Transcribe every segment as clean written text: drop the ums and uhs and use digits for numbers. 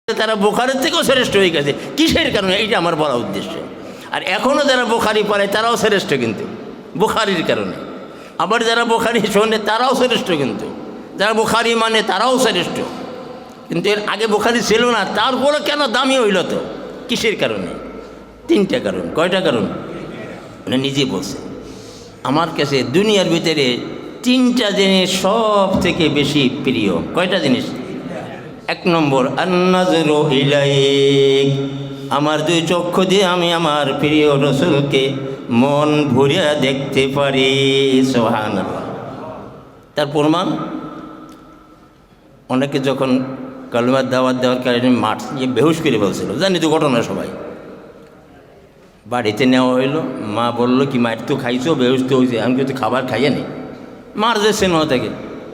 তারা বুখারীর থেকেও শ্রেষ্ঠ হয়ে গেছে। কিসের কারণে? এইটা আমার বলা উদ্দেশ্য। আর এখনও যারা বুখারী পড়ে তারাও শ্রেষ্ঠ কিন্তু বুখারীর কারণে। আবার যারা বুখারী শোনে তারাও শ্রেষ্ঠ, কিন্তু যারা বুখারী মানে তারাও শ্রেষ্ঠ। কিন্তু এর আগে বুখারী ছিল না, তারপরে কেন দামি হইল? তো কিসের কারণে? তিনটা কারণ। কয়টা কারণ? মানে নিজে বলছে আমার কাছে দুনিয়ার ভিতরে তিনটা জিনিস সব থেকে বেশি প্রিয়। কয়টা জিনিস? এক নম্বর আন-নাযরু ইলাইক, আমার দুই চক্ষু দিয়ে আমি আমার প্রিয় রাসূলকে মন ভরিয়া দেখতে পারি। সুবহানাল্লাহ। তার প্রমাণ, অনেকে যখন কালেমার দাওয়াত দেওয়ার কারণে মাঠ বেহুশ করে বলছিল, জানি তো ঘটনা সবাই। বাড়িতে নেওয়া হইলো, মা বললো কি মায়ের তো খাইছো, বেহুশ তো হয়েছে। আমি কিন্তু খাবার খাইয়ে নি, মার যে স্নেহ থেকে।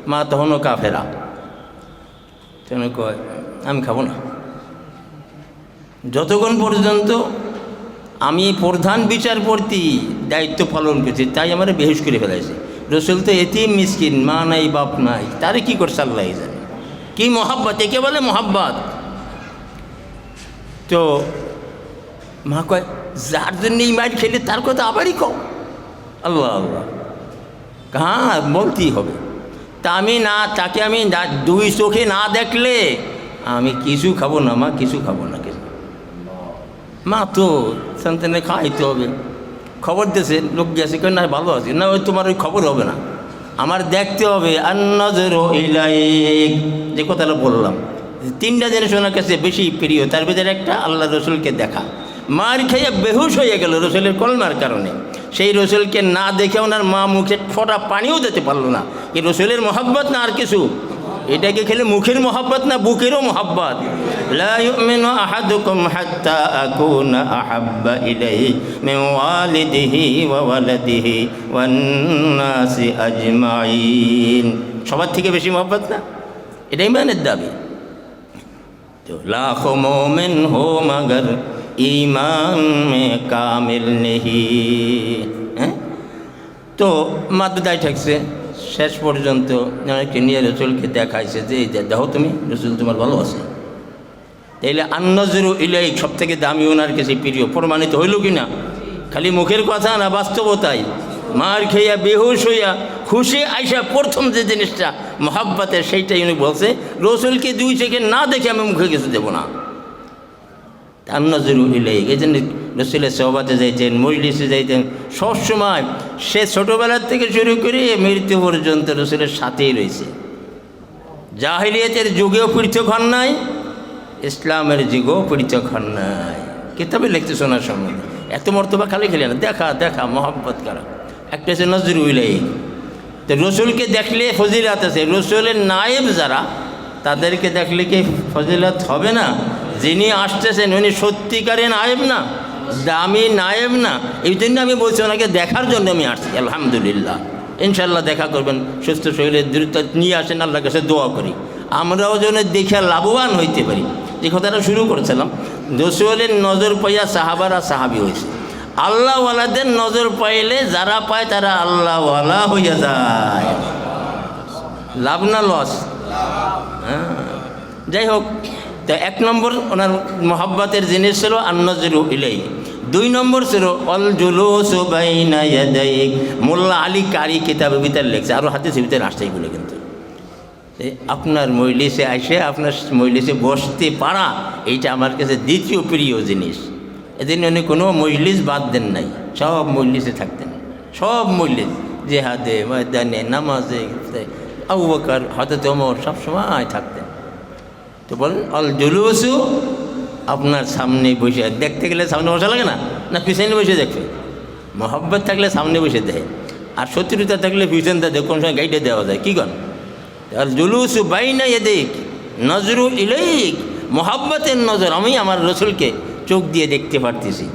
মা তখনও কাফেরা, কেন কয় আমি খাবো না যতক্ষণ পর্যন্ত আমি প্রধান বিচারপতি দায়িত্ব পালন করছি, তাই আমার বেহুশ করে ফেলাইছে। রসুল তো এতিম মিসকিন, মা নাই বাপ নাই, তারে কি করছে আল্লাহ জানে। কি মহাব্বত, একে বলে মহাব্বত। তো মা কয় যার জন্য এই মাইট খেলে তার কথা আবারই কও। আল্লাহ আল্লাহ, হ্যাঁ বলতেই হবে। তা আমি না, তাকে আমি দুই চোখে না দেখলে আমি কিছু খাবো না মা, কিছু খাবো না। কিছু মা তো সন্তানে খাইতে হবে। খবর দিয়েছে, লোক গেছে, কেন না ভালো আছে না, ওই তোমার ওই খবর হবে না, আমার দেখতে হবে। আন-নাযরু ইলাইক, যে কথাটা বললাম, তিনটা জিনিস ওনার কাছে বেশি প্রিয়। তার ভিতরে একটা আল্লাহ রসুলকে দেখা। মার খেয়ে বেহুশ হয়ে গেল রসুলের কলমার কারণে। সেই রসুলকে না দেখে ওনার মা মুখে ফোঁটা পানিও দিতে পারলো না। এই রসুলের মহাব্বত না আর কিছু? এটাকে খেলে মুখের মহাব্বত না, বুকেরও মহাব্বত। লা ইউমিনু আহাদুকুম হাত্তা আকুনা আহাব্বা ইলাইহি মিন ওয়ালিদিহি ওয়া ওয়ালাদিহি ওয়ান নাসি আজমাইন। সবার থেকে বেশি মহাব্বত না? এটাই ইমানের দাবি। তো লাখো মোমেন হো মগর ঈমান মে কামিল নেহি। হ্যাঁ, তো মাদ্দায় ঠেকছে। শেষ পর্যন্ত অনেককে নিয়ে রসুলকে দেখাইছে যে এই দেখো তুমি, রসুল তোমার ভালো আছে। তাইলে আন-নাযরু ইলাইক সব থেকে দামি, ওনার কাছে প্রিয়। প্রমাণিত হইল কি না? খালি মুখের কথা না, বাস্তবতাই। মার খেয়া বেহুশ হইয়া খুশি আইসা প্রথম যে জিনিসটা মহাব্বতের, সেইটাই উনি বলছে, রসুলকে দুই চোখে না দেখে আমি মুখে কিছু দেবো না। আন-নাযরু ইলাইক, এই জন্য রসুলের সোহবতে যাইতেন, মজলিসে যাইতেন সবসময়। সে ছোটোবেলার থেকে শুরু করে মৃত্যু পর্যন্ত রসুলের সাথেই রয়েছে। জাহিলিয়াতের যুগেও পৃথক হন নাই, ইসলামের যুগেও পৃথক হন নাই। কিতাবে লিখতে শোনার সম্বন্ধে এত মর্তবা খালি খেলে না, দেখা দেখা মহাব্বত করা। একটা হচ্ছে নাযরু ইলাইক। তো রসুলকে দেখলে ফজিলাত আছে। রসুলের নায়েব যারা, তাদেরকে দেখলে কি ফজিলাত হবে না? যিনি আসতেছেন উনি সত্যিকারের নায়েব না, দামি নায়েব না। এই জন্য আমি বলছি ওনাকে দেখার জন্য আমি আসছি। আলহামদুলিল্লাহ, ইনশাল্লাহ দেখা করবেন। সুস্থ শরীরে দ্রুত নিয়ে আসেন, আল্লাহর কাছে দোয়া করি আমরাও যেন দেখে লাভবান হইতে পারি। যে কথাটা শুরু করেছিলাম, রসুলের নজর পাইয়া সাহাবারা সাহাবি হয়েছে। আল্লাহওয়ালাদের নজর পাইলে যারা পায় তারা আল্লাহওয়ালা হইয়া যায়। লাভ না লস? হ্যাঁ, যাই হোক। তো এক নম্বর ওনার মহাব্বতের জিনিস ছিল আন-নাযরু ইলাইক। দুই নম্বর ছিল আল জুলুসু বাইনা ইয়াদাইক। মোল্লা আলী কারি কিতাবের ভিতরে লেখছে, আরও হাদিসের ভিতরে আসছে এগুলো। কিন্তু আপনার মজলিসে আসে, আপনার মজলিসে বসতে পারা, এইটা আমার কাছে দ্বিতীয় প্রিয় জিনিস। এদিন উনি কোনো মজলিস বাদ দেন নাই, সব মজলিসে থাকতেন। সব মজলিস, জেহাদে, ময়দানে, নামাজে, আবু বকর, হযরত ওমর সবসময় থাকতেন। তো বলেন আল জুলুসু, আপনার সামনে বসে দেখতে গেলে সামনে বসা লাগে না, না পিছনে বসে দেখবে? মহব্বত থাকলে সামনে বসে দেয়, আর শত্রুতা থাকলে পিছনটা দেয়, কোন সময় গাইডে দেওয়া যায়। কী করেন? আল জুলুসু বাইনা ইয়াদাইক নাযরু ইলাইক, মহাব্বতের নজর। আমি আমার রসুলকে চোখ দিয়ে দেখতে পারতেছি।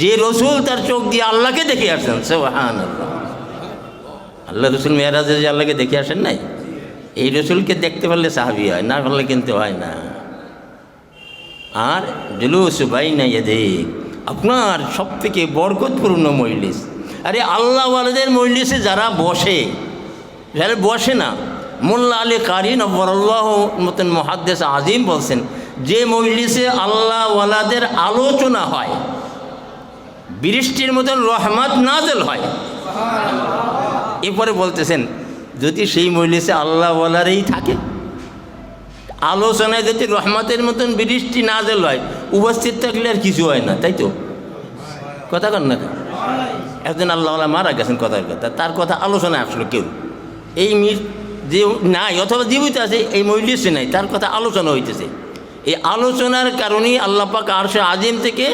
যে রসুল তার চোখ দিয়ে আল্লাহকে দেখে আসেন, সুবহানাল্লাহ। আল্লাহ রসুল মেরাজে যে আল্লাহকে দেখে আসেন নাই, এই রসুলকে দেখতে পারলে সাহাবি হয়, না পারলে কিন্তু হয় না। আর জুলুস বাইনা ইয়াদাইক, আপনার সব থেকে বরকতপূর্ণ মজলিস। আরে আল্লাহওয়ালাদের মজলিসে যারা বসে, যারা বসে না, মোল্লা আলী কারি নব্বরাল্লাহু মতন মুহাদ্দিস আজিম বলছেন, যে মজলিসে আল্লাহওয়ালাদের আলোচনা হয়, বৃষ্টির মতন রহমত নাজেল হয়। এরপরে বলতেছেন যদি সেই মজলিসে আল্লাহওয়ালারই থাকে, আলোচনায় যদি রহমতের মতন বৃষ্টি নাজেল হয়, উপস্থিত থাকলে আর কিছু হয় না, তাই তো? কথা কন না? একজন আল্লাহওয়ালা মারা গেছেন, কথার কথা, তার কথা আলোচনায় আসলো কেউ, এই যে নাই অথবা জীবিত আছে এই মজলিসে নাই, তার কথা আলোচনা হইতেছে। এই আলোচনার কারণেই আল্লাহ পাক আরশে আজিম থেকে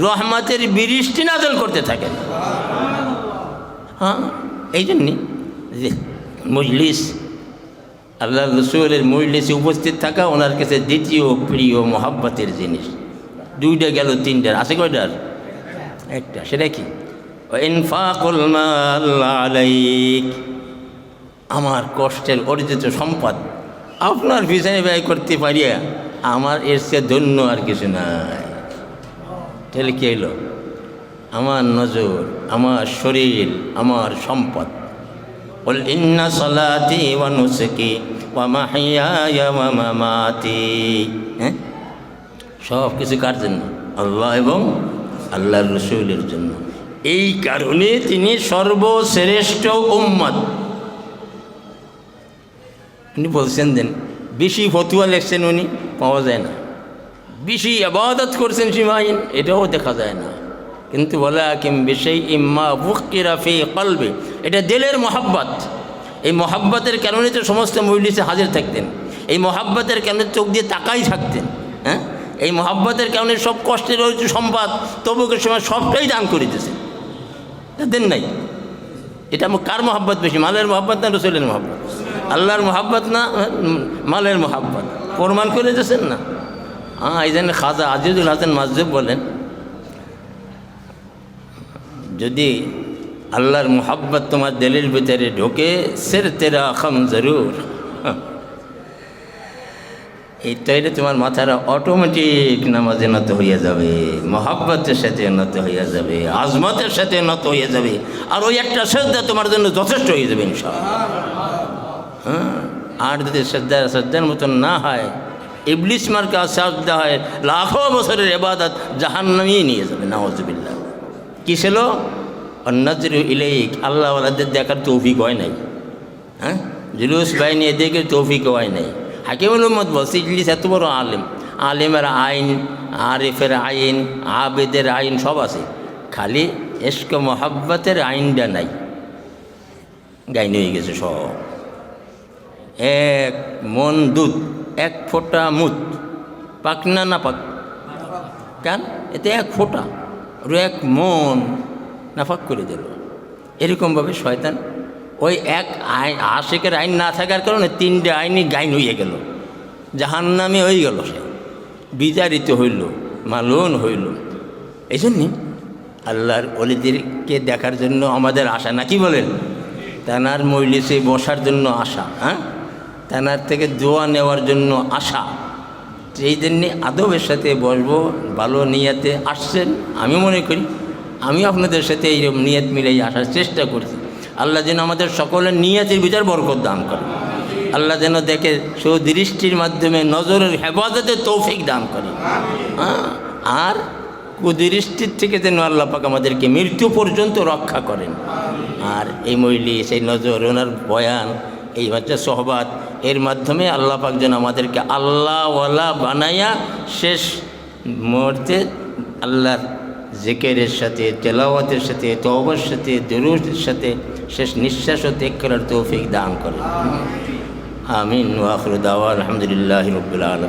রহমতের বৃষ্টি নাজেল করতে থাকেন। হ্যাঁ, এই জন্যে যে মজলিস, আল্লাহ রসুলের মজলিসে উপস্থিত থাকা ওনার কাছে দ্বিতীয় প্রিয় মহাব্বতের জিনিস। দুইটা গেল, তিনটার আছে কয়টার? একটা, সেটা কি? ইনফাকুল মাল আলাইক, আমার কষ্টের অর্জিত সম্পদ আপনার পিছনে ব্যয় করতে পারিয়া আমার এর চেয়ে ধন্য আর কিছু নাই। তাহলে কি হইল? আমার নজর, আমার শরীর, আমার সম্পদ। কুল ইন্না সালাতি ওয়া নুসুকি ওয়া মাহইয়ায়া ওয়া মামাতি, হ্যাঁ, সব কিছু কার জন্য? আল্লাহ এবং আল্লাহর রসুলের জন্য। এই কারণে তিনি সর্বশ্রেষ্ঠ উম্মত। উনি বলছেন দেন, বেশি ফতুয়া লেখছেন উনি, পাওয়া যায় না। বেশি ইবাদত করছেন সীমাহীন, এটাও দেখা যায় না। কিন্তু বলা কিম বিষয় ইম্মা বুকিরা ফি কলবে, এটা দিলের মহাব্বত। এই মহাব্বতের কারণে তো সমস্ত মজলিসে হাজির থাকতেন, এই মহাব্বতের কারণে চোখ দিয়ে তাকাই থাকতেন। হ্যাঁ, এই মহাব্বতের কারণে সব কষ্টের হয়েছে সম্পদ তবুকের সময় সবটাই দান করে দিতেছে, দেন নাই। এটা কার মহাব্বত বেশি? মালের মহাব্বত না রসুলের মহাব্বত? আল্লাহর মহাব্বত না মালের মহাব্বত? প্রমাণ করে দিয়েছেন না? হ্যাঁ, এই জন্য খাজা আজিজুল হাসান মাজুব বলেন, যদি আল্লাহর মহাব্বত তোমার দিলের ভিতরে ঢোকে, সের তেরা খাম জরুর, এই তৈরি তোমার মাথাটা অটোমেটিক নামাজে নত হইয়া যাবে, মহাব্বতের সাথে নত হইয়া যাবে, আজমতের সাথে নত হইয়া যাবে, আর ওই একটা শ্রদ্ধা তোমার জন্য যথেষ্ট হয়ে যাবে ইনশাআল্লাহ। হ্যাঁ, আর যদি শ্রদ্ধার মতন না হয়, ইবলিস মার্কা শ্রদ্ধা হয়, লাখো বছরের ইবাদত জাহান্নামেই নিয়ে যাবে, নাউযুবিল্লাহ। কি ছিল? অন্নাজরু ইলাইক, আল্লাহওয়ালাদের দেখার তৌফিক হয় নাই। হ্যাঁ, জুলুস বাহিনী এদিকে তৌফিক হয় নাই। হাকিমুল উম্মত বলছে, ইবলিস এত বড় আলেম, আলেমের আইন, আরিফের আইন, আবেদের আইন সব আছে, খালি ইশক মোহাব্বতের আইনটা নাই, গাইন হয়ে গেছে সব। এক মন দুধ, এক ফোঁটা মুদ, পাক না না পাক? কেন? এতে এক ফোঁটা আর এক মন নাফাক করে দিল। এরকমভাবে শয়তান ওই এক আইন, আশিকের আইন না থাকার কারণে তিনটে আইনই গাইন হয়ে গেল, জাহান্নামে হয়ে গেল, সে বিচারিত হইল, মালুন হইল। এই জন্যে আল্লাহর ওলিদেরকে দেখার জন্য আমাদের আশা, না কি বলেন? তেনার মজলিসে বসার জন্য আশা, হ্যাঁ, তেনার থেকে দোয়া নেওয়ার জন্য আশা। সেই জন্যে আদবের সাথে বসবো, ভালো নিয়াতে আসছেন। আমি মনে করি আমি আপনাদের সাথে এইরকম নিয়ত মিলাই আসার চেষ্টা করছি। আল্লাহ যেন আমাদের সকলের নিয়তের ভিতর বরকত দান করে, আল্লাহ যেন দেখে সুদৃষ্টির মাধ্যমে নজরের হেফাজতের তৌফিক দান করে, হ্যাঁ, আর কুদৃষ্টির থেকে যেন আল্লাহ পাক আমাদেরকে মৃত্যু পর্যন্ত রক্ষা করেন। আর এই মজলিস, এই নজর, ওনার বয়ান, এই হচ্ছে সোহবাত, এর মাধ্যমে আল্লাহ পাক যেন আমাদেরকে আল্লাহওয়ালা বানাইয়া শেষ মুহূর্তে আল্লাহর জিকিরের সাথে, তেলাওয়াতের সাথে, তওবার সাথে, দুরূদের সাথে শেষ নিঃশ্বাসও ত্যাগ করার তৌফিক দান করেন। আমিন। ওয়া আখিরু দাওয়ানা আলহামদুলিল্লাহি রাব্বিল আলামিন।